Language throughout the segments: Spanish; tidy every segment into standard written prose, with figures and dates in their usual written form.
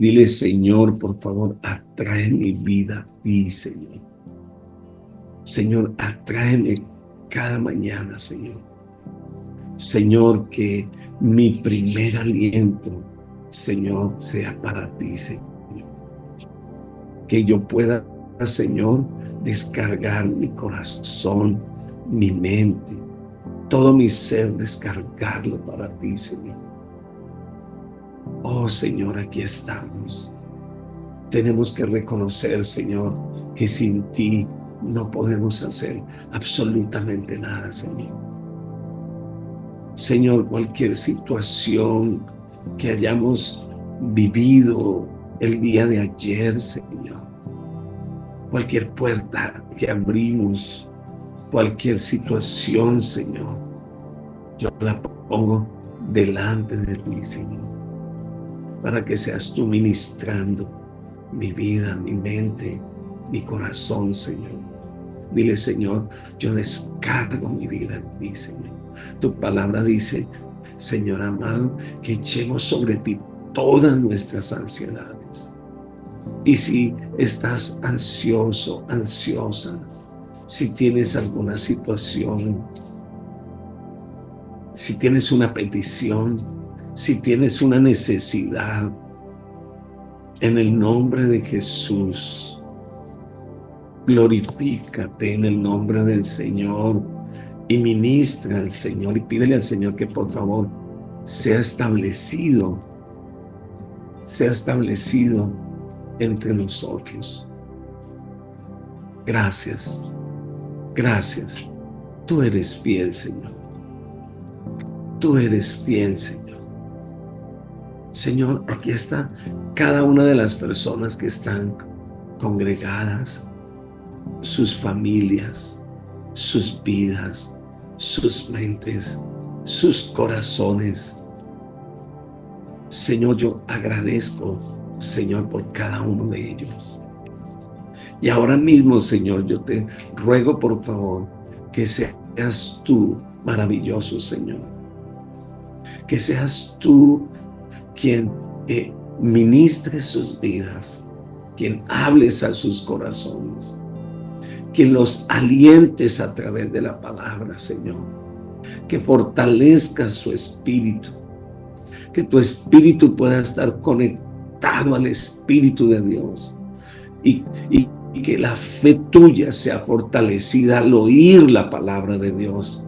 Dile, Señor, por favor, atrae mi vida a ti, Señor. Señor, atráeme cada mañana, Señor. Señor, que mi primer aliento, Señor, sea para ti, Señor. Que yo pueda, Señor, descargar mi corazón, mi mente, todo mi ser, descargarlo para ti, Señor. Oh, Señor, aquí estamos. Tenemos que reconocer, Señor, que sin ti no podemos hacer absolutamente nada, Señor. Señor, cualquier situación que hayamos vivido el día de ayer, Señor, cualquier puerta que abrimos, cualquier situación, Señor, yo la pongo delante de ti, Señor, para que seas tú ministrando mi vida, mi mente, mi corazón, Señor. Dile, Señor, yo descargo mi vida en ti, Señor. Tu palabra dice, Señor amado, que echemos sobre ti todas nuestras ansiedades. Y si estás ansioso, ansiosa, si tienes alguna situación, si tienes una petición, si tienes una necesidad, en el nombre de Jesús, glorifícate en el nombre del Señor y ministra al Señor y pídele al Señor que por favor sea establecido entre nosotros. Gracias, gracias. Tú eres fiel, Señor. Tú eres fiel, Señor. Señor, aquí está cada una de las personas que están congregadas, sus familias, sus vidas, sus mentes, sus corazones. Señor, yo agradezco, Señor, por cada uno de ellos. Y ahora mismo, Señor, yo te ruego, por favor, que seas tú maravilloso, Señor. Que seas tú quien ministre sus vidas, quien hables a sus corazones, quien los alientes a través de la palabra, Señor, que fortalezca su espíritu, que tu espíritu pueda estar conectado al Espíritu de Dios y que la fe tuya sea fortalecida al oír la palabra de Dios,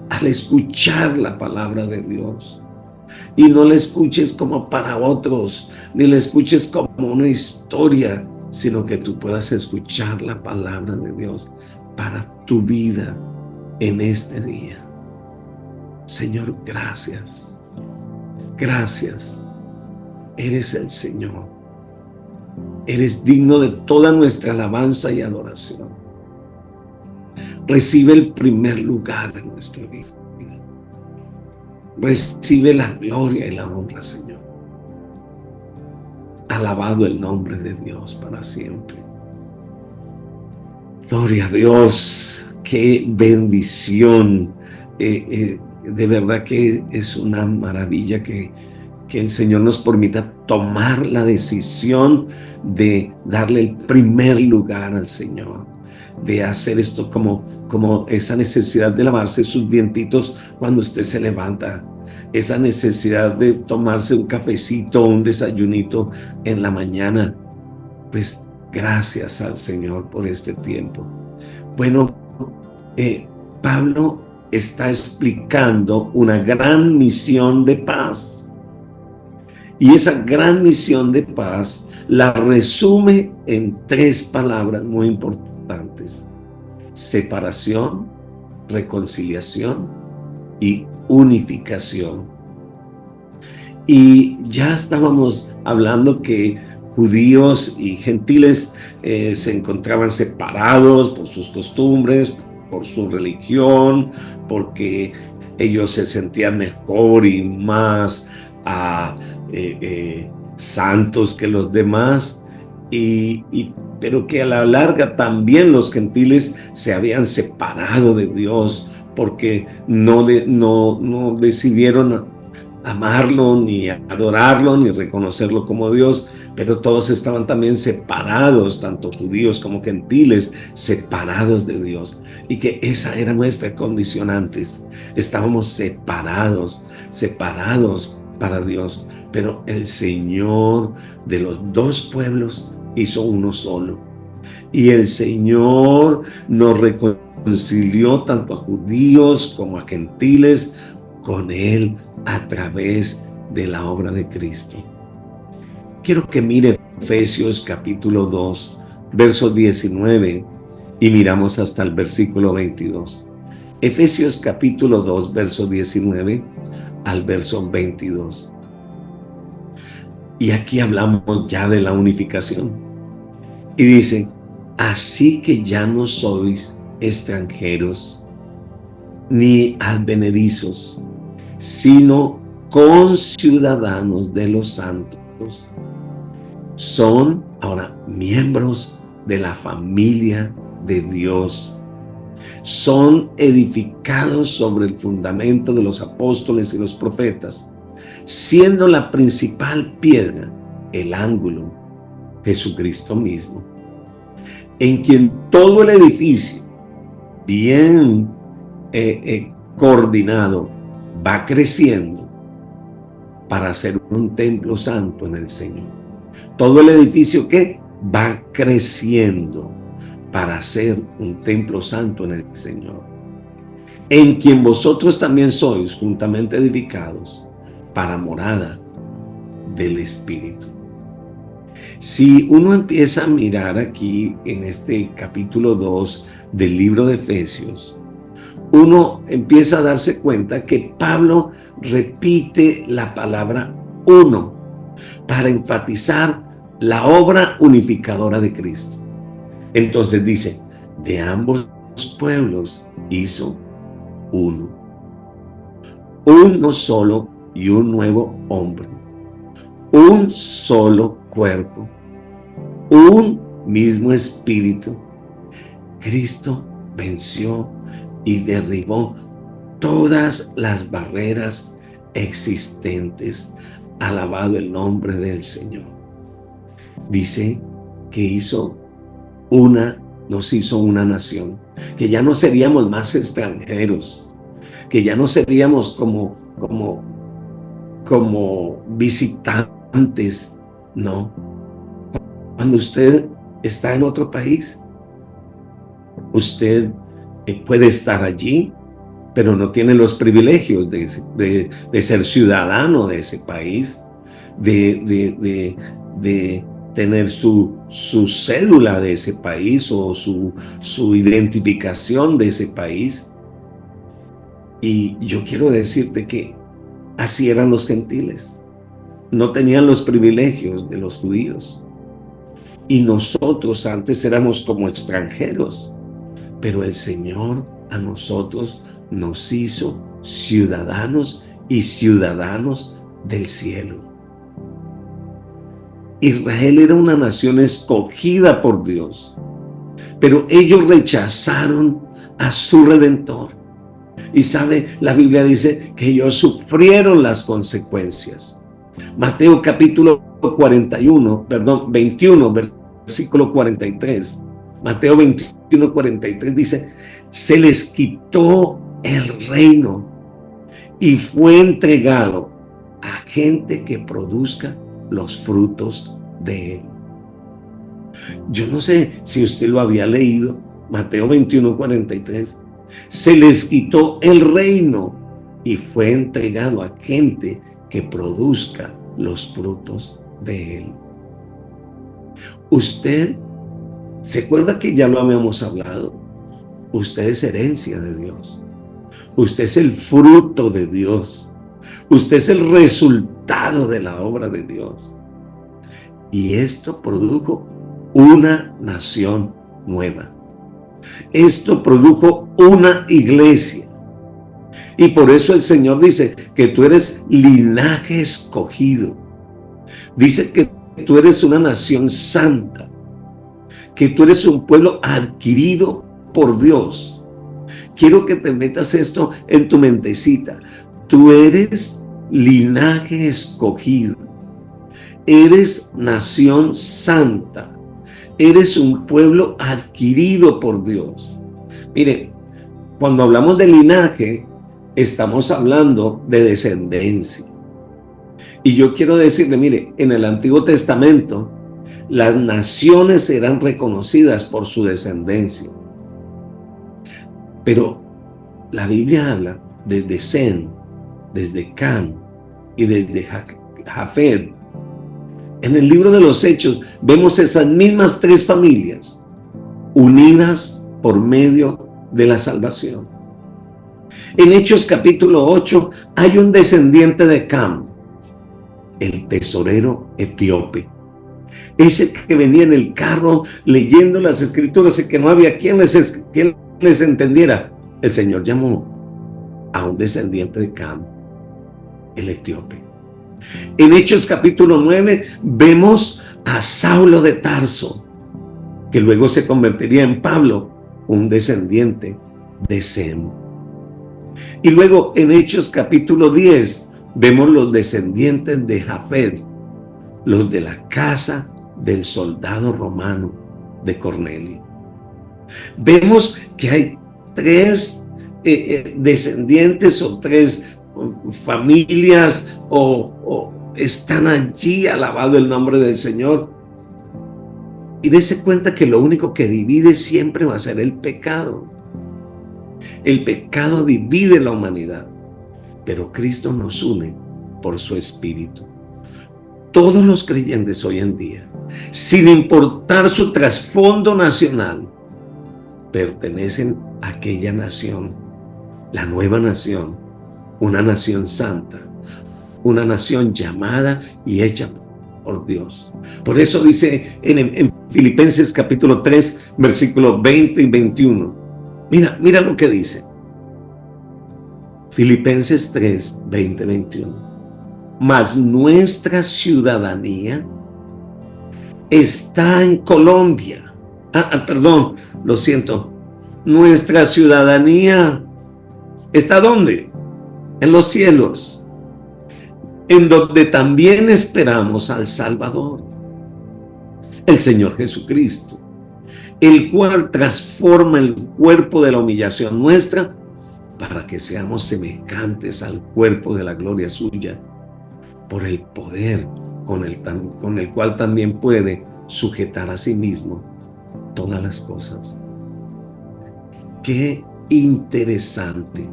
al escuchar la palabra de Dios. Y no la escuches como para otros, ni la escuches como una historia, sino que tú puedas escuchar la palabra de Dios para tu vida en este día. Señor, gracias. Gracias. Eres el Señor. Eres digno de toda nuestra alabanza y adoración. Recibe el primer lugar en nuestra vida. Recibe la gloria y la honra, Señor. Alabado el nombre de Dios para siempre. Gloria a Dios. Qué bendición. De verdad que es una maravilla que el Señor nos permita tomar la decisión de darle el primer lugar al Señor, de hacer esto como esa necesidad de lavarse sus dientitos cuando usted se levanta, esa necesidad de tomarse un cafecito o un desayunito en la mañana. Pues gracias al Señor por este tiempo. Bueno, Pablo está explicando una gran misión de paz. Y esa gran misión de paz la resume en 3 palabras muy importantes: separación, reconciliación y unificación. Y ya estábamos hablando que judíos y gentiles se encontraban separados por sus costumbres, por su religión, porque ellos se sentían mejor y más santos que los demás, pero que a la larga también los gentiles se habían separado de Dios porque no decidieron amarlo, ni adorarlo, ni reconocerlo como Dios, pero todos estaban también separados, tanto judíos como gentiles, separados de Dios. Y que esa era nuestra condición antes. Estábamos separados para Dios. Pero el Señor de los dos pueblos hizo uno solo. Y el Señor nos reconcilió tanto a judíos como a gentiles con Él a través de la obra de Cristo. Quiero que mire Efesios capítulo 2, verso 19 y miramos hasta el versículo 22. Efesios capítulo 2, verso 19 al verso 22. Y aquí hablamos ya de la unificación. Y dice, así que ya no sois extranjeros ni advenedizos, sino conciudadanos de los santos. Son ahora miembros de la familia de Dios. Son edificados sobre el fundamento de los apóstoles y los profetas, siendo la principal piedra, el ángulo, Jesucristo mismo, en quien todo el edificio, bien coordinado, va creciendo para ser un templo santo en el Señor. Todo el edificio que va creciendo para ser un templo santo en el Señor, en quien vosotros también sois juntamente edificados para morada del Espíritu. Si uno empieza a mirar aquí en este capítulo 2 del libro de Efesios, uno empieza a darse cuenta que Pablo repite la palabra uno para enfatizar la obra unificadora de Cristo. Entonces dice, de ambos pueblos hizo uno solo y un nuevo hombre, un solo cuerpo, un mismo espíritu. Cristo venció y derribó todas las barreras existentes. Alabado el nombre del Señor. Dice que nos hizo una nación, que ya no seríamos más extranjeros, que ya no seríamos como visitantes, no. Cuando usted está en otro país, usted puede estar allí, pero no tiene los privilegios de ser ciudadano de ese país, de tener su cédula de ese país o su identificación de ese país. Y yo quiero decirte que así eran los gentiles. No tenían los privilegios de los judíos. Y nosotros antes éramos como extranjeros, pero el Señor a nosotros nos hizo ciudadanos y ciudadanos del cielo. Israel era una nación escogida por Dios, pero ellos rechazaron a su Redentor. Y sabe, la Biblia dice que ellos sufrieron las consecuencias. Mateo capítulo 21, versículo 43. Mateo 21, 43 dice, se les quitó el reino y fue entregado a gente que produzca los frutos de él. Yo no sé si usted lo había leído, Mateo 21, 43. Se les quitó el reino y fue entregado a gente que produzca los frutos de él. Usted, ¿se acuerda que ya lo habíamos hablado? Usted es herencia de Dios. Usted es el fruto de Dios. Usted es el resultado de la obra de Dios. Y esto produjo una nación nueva. Esto produjo una iglesia. Y por eso el Señor dice que tú eres linaje escogido. Dice que tú eres una nación santa. Que tú eres un pueblo adquirido por Dios. Quiero que te metas esto en tu mentecita. Tú eres linaje escogido, eres nación santa, eres un pueblo adquirido por Dios. Mire, cuando hablamos de linaje, estamos hablando de descendencia. Y yo quiero decirle, mire, en el Antiguo Testamento, las naciones eran reconocidas por su descendencia. Pero la Biblia habla desde Sem, desde Cam y desde Jafet. En el libro de los Hechos vemos esas mismas tres familias unidas por medio de la salvación. En Hechos capítulo 8 hay un descendiente de Cam, el tesorero etíope. Ese que venía en el carro leyendo las escrituras y que no había quien les entendiera. El Señor llamó a un descendiente de Cam, el etíope. En Hechos capítulo 9 vemos a Saulo de Tarso, que luego se convertiría en Pablo, un descendiente de Sem. Y luego en Hechos capítulo 10 vemos los descendientes de Jafet, los de la casa del soldado romano de Cornelio. Vemos que hay tres descendientes o tres familias o están allí, alabado el nombre del Señor. Y dése cuenta que lo único que divide siempre va a ser el pecado. El pecado divide la humanidad, pero Cristo nos une por su Espíritu. Todos los creyentes hoy en día, sin importar su trasfondo nacional, pertenecen a aquella nación, la nueva nación, una nación santa, una nación llamada y hecha por Dios. Por eso dice en Filipenses capítulo 3, versículos 20 y 21. Mira lo que dice. Filipenses 3, 20, 21. Mas nuestra ciudadanía está en Colombia. Perdón, lo siento. Nuestra ciudadanía ¿está dónde? En los cielos, en donde también esperamos al Salvador, el Señor Jesucristo, el cual transforma el cuerpo de la humillación nuestra para que seamos semejantes al cuerpo de la gloria suya, por el poder con el cual también puede sujetar a sí mismo todas las cosas. Qué interesante.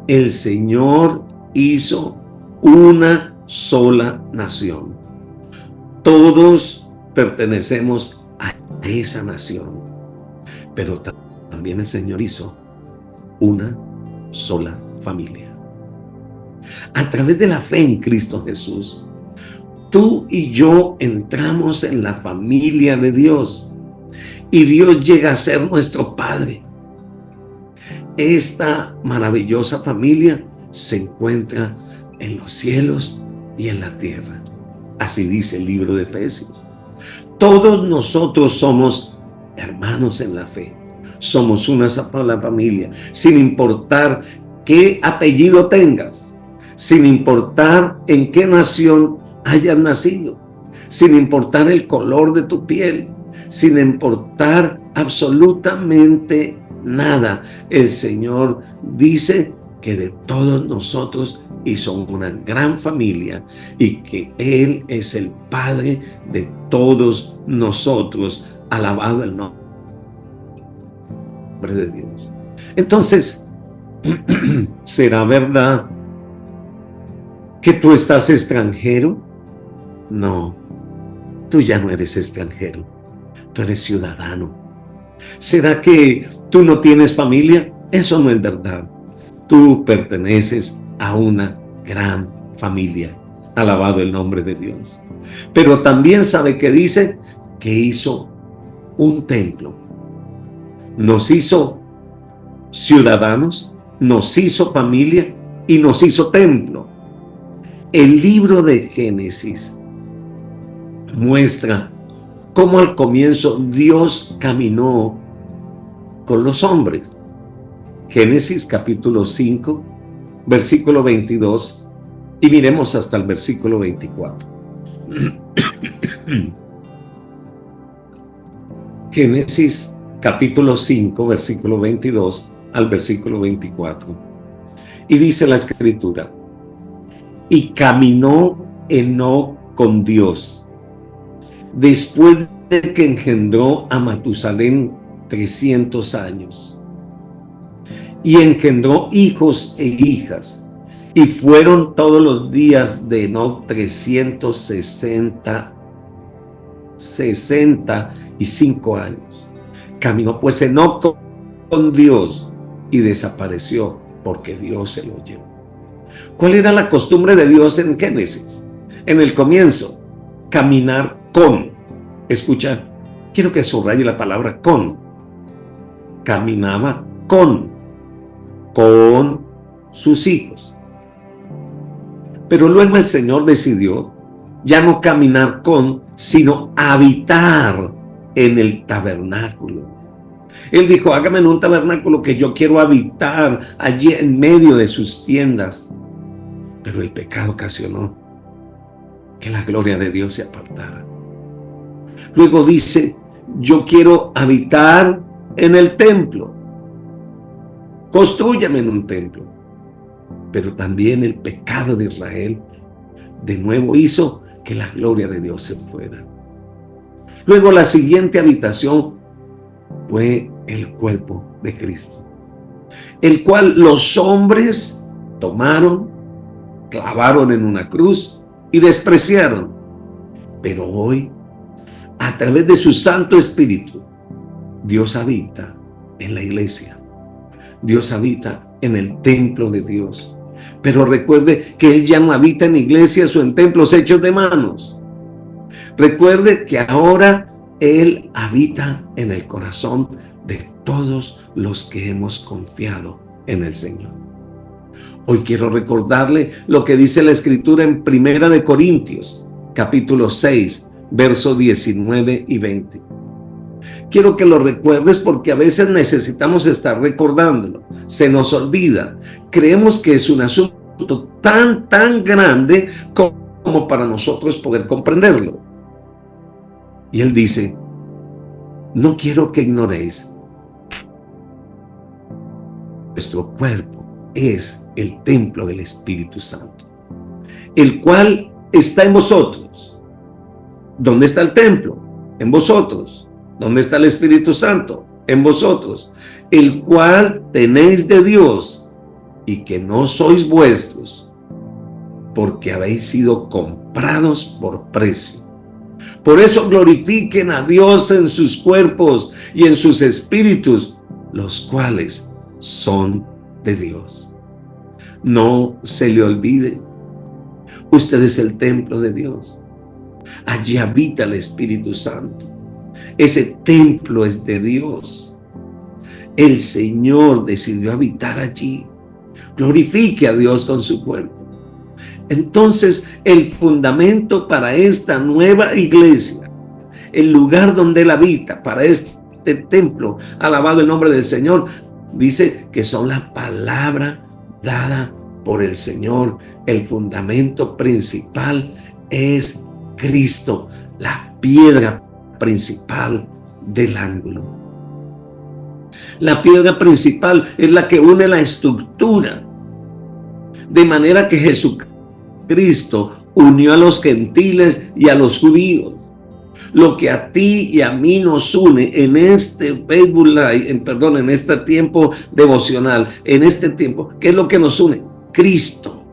El Señor hizo una sola nación. Todos pertenecemos a esa nación, pero también el Señor hizo una sola familia. A través de la fe en Cristo Jesús, tú y yo entramos en la familia de Dios y Dios llega a ser nuestro Padre. Esta maravillosa familia se encuentra en los cielos y en la tierra. Así dice el libro de Efesios. Todos nosotros somos hermanos en la fe. Somos una sola familia, sin importar qué apellido tengas, sin importar en qué nación hayas nacido, sin importar el color de tu piel, sin importar absolutamente nada. El Señor dice que de todos nosotros hizo una gran familia y que Él es el Padre de todos nosotros. Alabado el nombre de Dios. Entonces, ¿será verdad que tú estás extranjero? No, tú ya no eres extranjero, tú eres ciudadano. ¿Será que tú no tienes familia? Eso no es verdad. Tú perteneces a una gran familia. Alabado el nombre de Dios. Pero también sabe que dice que hizo un templo. Nos hizo ciudadanos, nos hizo familia y nos hizo templo. El libro de Génesis muestra cómo al comienzo Dios caminó con los hombres. Génesis capítulo 5, versículo 22, Y miremos hasta el versículo 24. Génesis capítulo 5, versículo 22 al versículo 24. Y dice la escritura: y caminó Enoc con Dios, después de que engendró a Matusalén 300 años, y engendró hijos e hijas, y fueron todos los días de Enoc 365 años. Caminó pues Enoc con Dios y desapareció porque Dios se lo llevó. ¿Cuál era la costumbre de Dios en Génesis? En el comienzo, caminar con. Escucha, quiero que subraye la palabra con. Caminaba con sus hijos. Pero luego el Señor decidió ya no caminar con, sino habitar en el tabernáculo. Él dijo: hágame en un tabernáculo, que yo quiero habitar allí en medio de sus tiendas. Pero el pecado ocasionó que la gloria de Dios se apartara. Luego dice: yo quiero habitar en el templo. Constrúyame en un templo. Pero también el pecado de Israel de nuevo hizo que la gloria de Dios se fuera. Luego la siguiente habitación fue el cuerpo de Cristo, el cual los hombres tomaron, clavaron en una cruz y despreciaron. Pero hoy, a través de su Santo Espíritu, Dios habita en la iglesia. Dios habita en el templo de Dios. Pero recuerde que Él ya no habita en iglesias o en templos hechos de manos. Recuerde que ahora Él habita en el corazón de todos los que hemos confiado en el Señor. Hoy quiero recordarle lo que dice la Escritura en 1 Corintios, capítulo 6, versos 19 y 20. Quiero que lo recuerdes porque a veces necesitamos estar recordándolo. Se nos olvida. Creemos que es un asunto tan grande como para nosotros poder comprenderlo. Y él dice: no quiero que ignoréis. Nuestro cuerpo es el templo del Espíritu Santo, el cual está en vosotros. ¿Dónde está el templo? En vosotros. ¿Dónde está el Espíritu Santo? En vosotros, el cual tenéis de Dios, y que no sois vuestros, porque habéis sido comprados por precio. Por eso glorifiquen a Dios en sus cuerpos y en sus espíritus, los cuales son de Dios. No se le olvide, usted es el templo de Dios. Allí habita el Espíritu Santo. Ese templo es de Dios. El Señor decidió habitar allí. Glorifique a Dios con su cuerpo. Entonces, el fundamento para esta nueva iglesia, el lugar donde Él habita, para este templo, alabado el nombre del Señor, dice que son la palabra dada por el Señor. El fundamento principal es Cristo, la piedra principal del ángulo. La piedra principal es la que une la estructura, de manera que Jesucristo unió a los gentiles y a los judíos. Lo que a ti y a mí nos une en este Facebook Live, en este tiempo devocional, en este tiempo, ¿qué es lo que nos une? Cristo.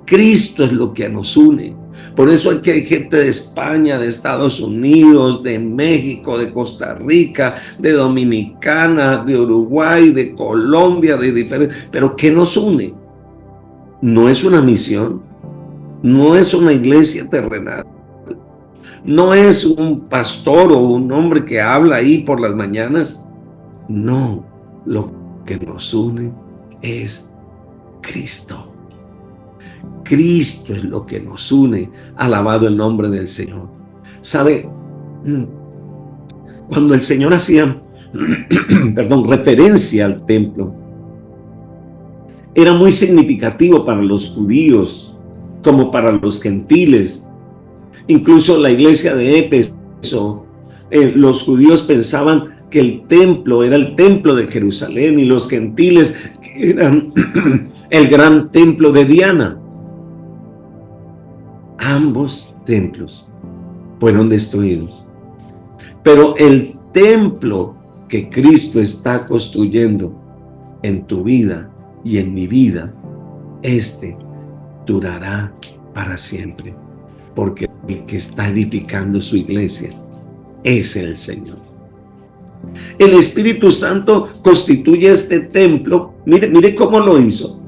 Cristo es lo que nos une. Por eso aquí hay gente de España, de Estados Unidos, de México, de Costa Rica, de Dominicana, de Uruguay, de Colombia, de diferentes. Pero ¿qué nos une? No es una misión, no es una iglesia terrenal, no es un pastor o un hombre que habla ahí por las mañanas. No, lo que nos une es Cristo. Cristo es lo que nos une, alabado el nombre del Señor. ¿Sabe? Cuando el Señor hacía, referencia al templo, era muy significativo para los judíos como para los gentiles. Incluso la iglesia de Éfeso, los judíos pensaban que el templo era el templo de Jerusalén y los gentiles eran el gran templo de Diana. Ambos templos fueron destruidos, pero el templo que Cristo está construyendo en tu vida y en mi vida, este durará para siempre, porque el que está edificando su iglesia es el Señor. El Espíritu Santo constituye este templo. Mire cómo lo hizo,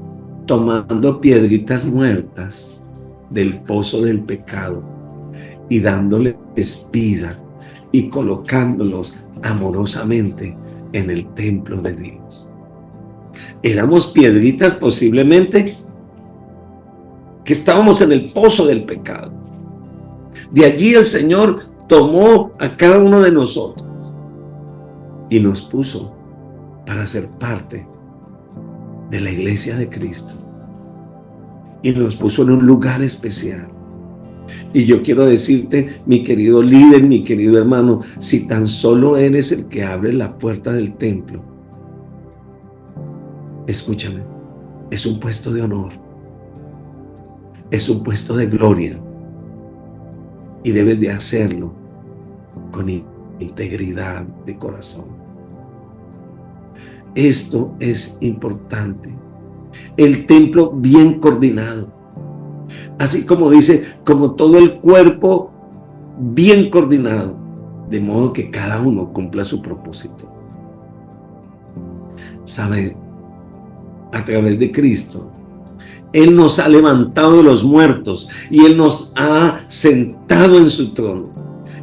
tomando piedritas muertas del pozo del pecado y dándoles vida y colocándolos amorosamente en el templo de Dios. Éramos piedritas posiblemente que estábamos en el pozo del pecado. De allí el Señor tomó a cada uno de nosotros y nos puso para ser parte de la iglesia de Cristo. Y nos puso en un lugar especial. Y yo quiero decirte, mi querido líder, mi querido hermano, si tan solo eres el que abre la puerta del templo, escúchame, es un puesto de honor, es un puesto de gloria, y debes de hacerlo con integridad de corazón. Esto es importante. El templo bien coordinado. Así como dice, como todo el cuerpo bien coordinado, de modo que cada uno cumpla su propósito. ¿Sabe? A través de Cristo, Él nos ha levantado de los muertos y Él nos ha sentado en su trono.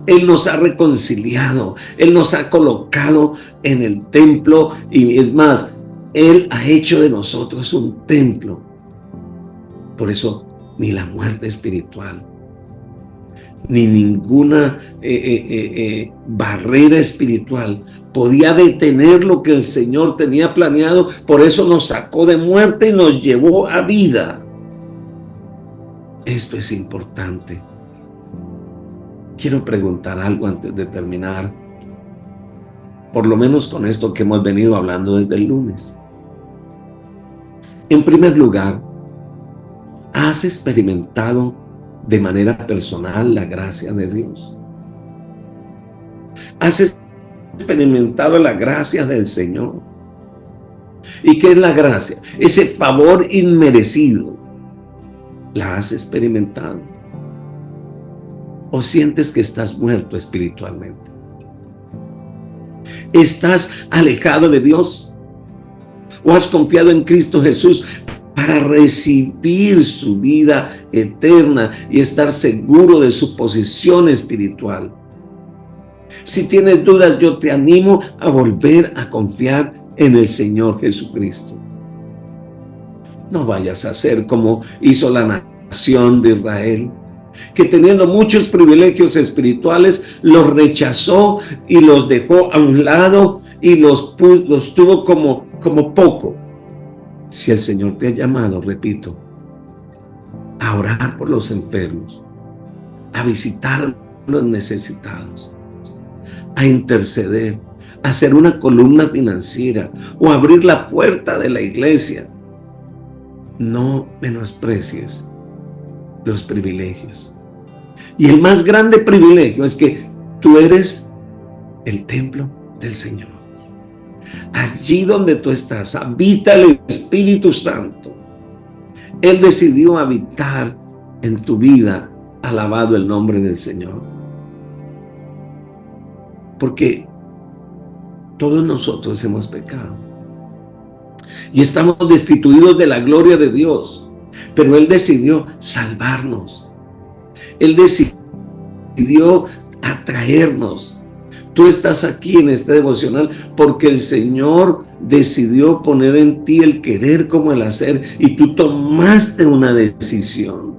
Él nos ha reconciliado, Él nos ha colocado en el templo y es más, Él ha hecho de nosotros un templo. Por eso, ni la muerte espiritual, ni ninguna barrera espiritual podía detener lo que el Señor tenía planeado. Por eso nos sacó de muerte y nos llevó a vida. Esto es importante. Quiero preguntar algo antes de terminar, por lo menos con esto que hemos venido hablando desde el lunes. En primer lugar, ¿has experimentado de manera personal la gracia de Dios? ¿Has experimentado la gracia del Señor? ¿Y qué es la gracia? Ese favor inmerecido. ¿La has experimentado? ¿O sientes que estás muerto espiritualmente? ¿Estás alejado de Dios? ¿O has confiado en Cristo Jesús para recibir su vida eterna y estar seguro de su posición espiritual? Si tienes dudas, yo te animo a volver a confiar en el Señor Jesucristo. No vayas a ser como hizo la nación de Israel, que teniendo muchos privilegios espirituales, los rechazó y los dejó a un lado y los tuvo como poco. Si el Señor te ha llamado, repito, a orar por los enfermos, a visitar a los necesitados, a interceder, a hacer una columna financiera o abrir la puerta de la iglesia, no menosprecies los privilegios. Y el más grande privilegio es que tú eres el templo del Señor. Allí donde tú estás, habita el Espíritu Santo. Él decidió habitar en tu vida. Alabado el nombre del Señor. Porque todos nosotros hemos pecado y estamos destituidos de la gloria de Dios. Pero Él decidió salvarnos. Él decidió atraernos. Tú estás aquí en este devocional porque el Señor decidió poner en ti el querer como el hacer y tú tomaste una decisión.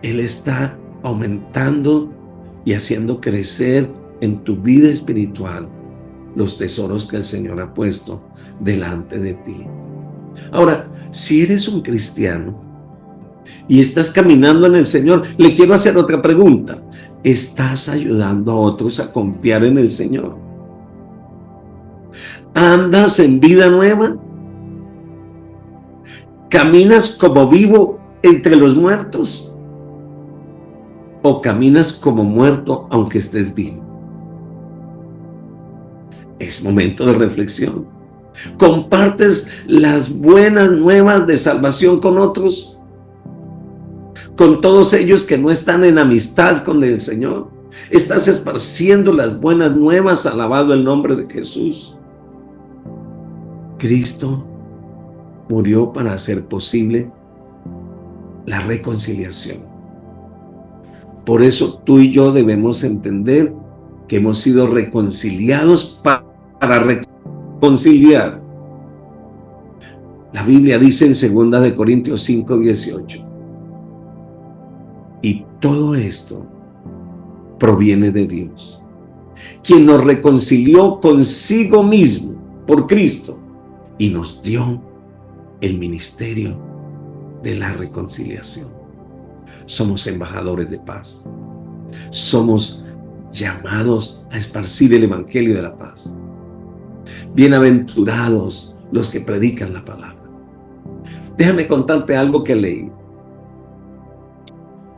Él está aumentando y haciendo crecer en tu vida espiritual los tesoros que el Señor ha puesto delante de ti. Ahora, si eres un cristiano y estás caminando en el Señor, le quiero hacer otra pregunta. ¿Estás ayudando a otros a confiar en el Señor? ¿Andas en vida nueva? ¿Caminas como vivo entre los muertos? ¿O caminas como muerto aunque estés vivo? Es momento de reflexión. ¿Compartes las buenas nuevas de salvación con otros? ¿Con todos ellos que no están en amistad con el Señor? ¿Estás esparciendo las buenas nuevas? Alabado el nombre de Jesús. Cristo murió para hacer posible la reconciliación. Por eso tú y yo debemos entender que hemos sido reconciliados para reconciliar. La Biblia dice en 2 Corintios 5:18. Y todo esto proviene de Dios, quien nos reconcilió consigo mismo por Cristo y nos dio el ministerio de la reconciliación. Somos embajadores de paz. Somos llamados a esparcir el evangelio de la paz. Bienaventurados los que predican la palabra. Déjame contarte algo que leí.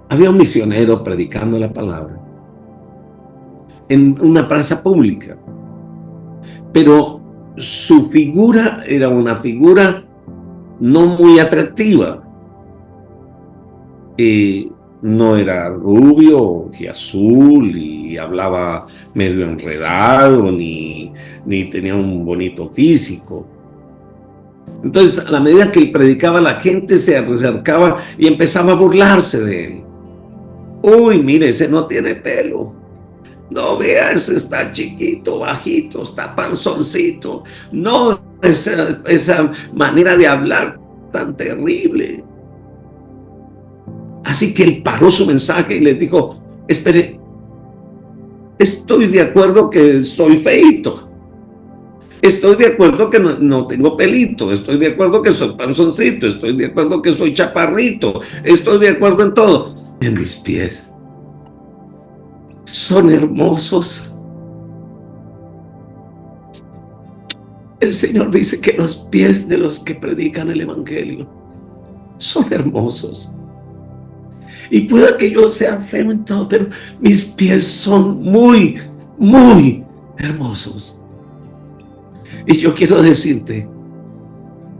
Había un misionero predicando la palabra en una plaza pública, pero su figura era una figura no muy atractiva. No era rubio y azul y hablaba medio enredado ni tenía un bonito físico. Entonces, a la medida que él predicaba, la gente se acercaba y empezaba a burlarse de él. Uy, mire, ese no tiene pelo. No, vea, ese está chiquito, bajito, está panzoncito. No, esa manera de hablar tan terrible. Así que él paró su mensaje y les dijo: espere, estoy de acuerdo que soy feito. Estoy de acuerdo que no tengo pelito. Estoy de acuerdo que soy panzoncito. Estoy de acuerdo que soy chaparrito. Estoy de acuerdo en todo. En mis pies son hermosos. El Señor dice que los pies de los que predican el evangelio son hermosos. Y pueda que yo sea feo en todo, pero mis pies son muy, muy hermosos. Y yo quiero decirte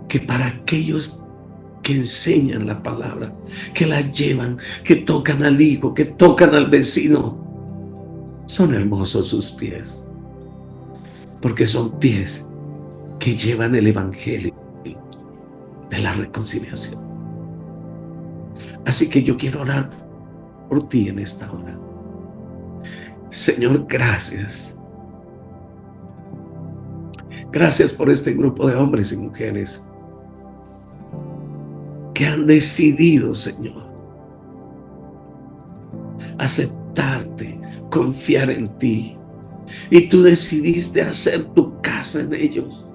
que para aquellos que enseñan la palabra, que la llevan, que tocan al hijo, que tocan al vecino, son hermosos sus pies, porque son pies que llevan el evangelio de la reconciliación. Así que yo quiero orar por ti en esta hora. Señor, gracias. Gracias por este grupo de hombres y mujeres que han decidido, Señor, aceptarte, confiar en ti. Y tú decidiste hacer tu casa en ellos.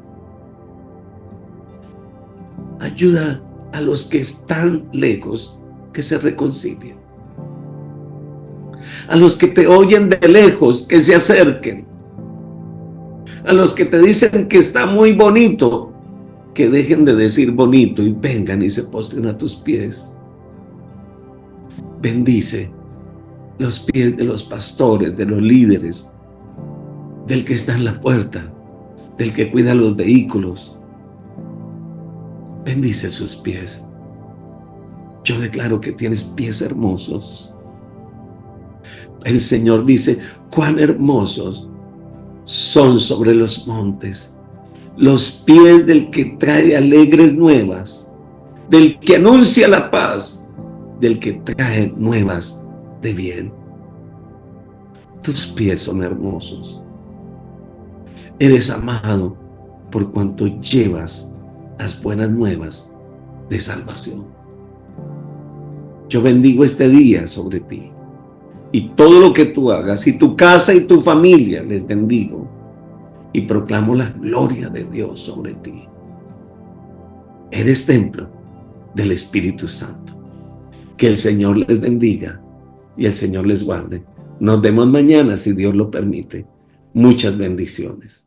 Ayuda a los que están lejos que se reconcilien. A los que te oyen de lejos que se acerquen. A los que te dicen que está muy bonito, que dejen de decir bonito y vengan y se postren a tus pies. Bendice los pies de los pastores, de los líderes, del que está en la puerta, del que cuida los vehículos. Bendice sus pies. Yo declaro que tienes pies hermosos. El Señor dice: cuán hermosos son sobre los montes los pies del que trae alegres nuevas, del que anuncia la paz, del que trae nuevas de bien. Tus pies son hermosos. Eres amado por cuanto llevas las buenas nuevas de salvación. Yo bendigo este día sobre ti y todo lo que tú hagas, y tu casa y tu familia, les bendigo y proclamo la gloria de Dios sobre ti. Eres templo del Espíritu Santo. Que el Señor les bendiga y el Señor les guarde. Nos vemos mañana si Dios lo permite. Muchas bendiciones.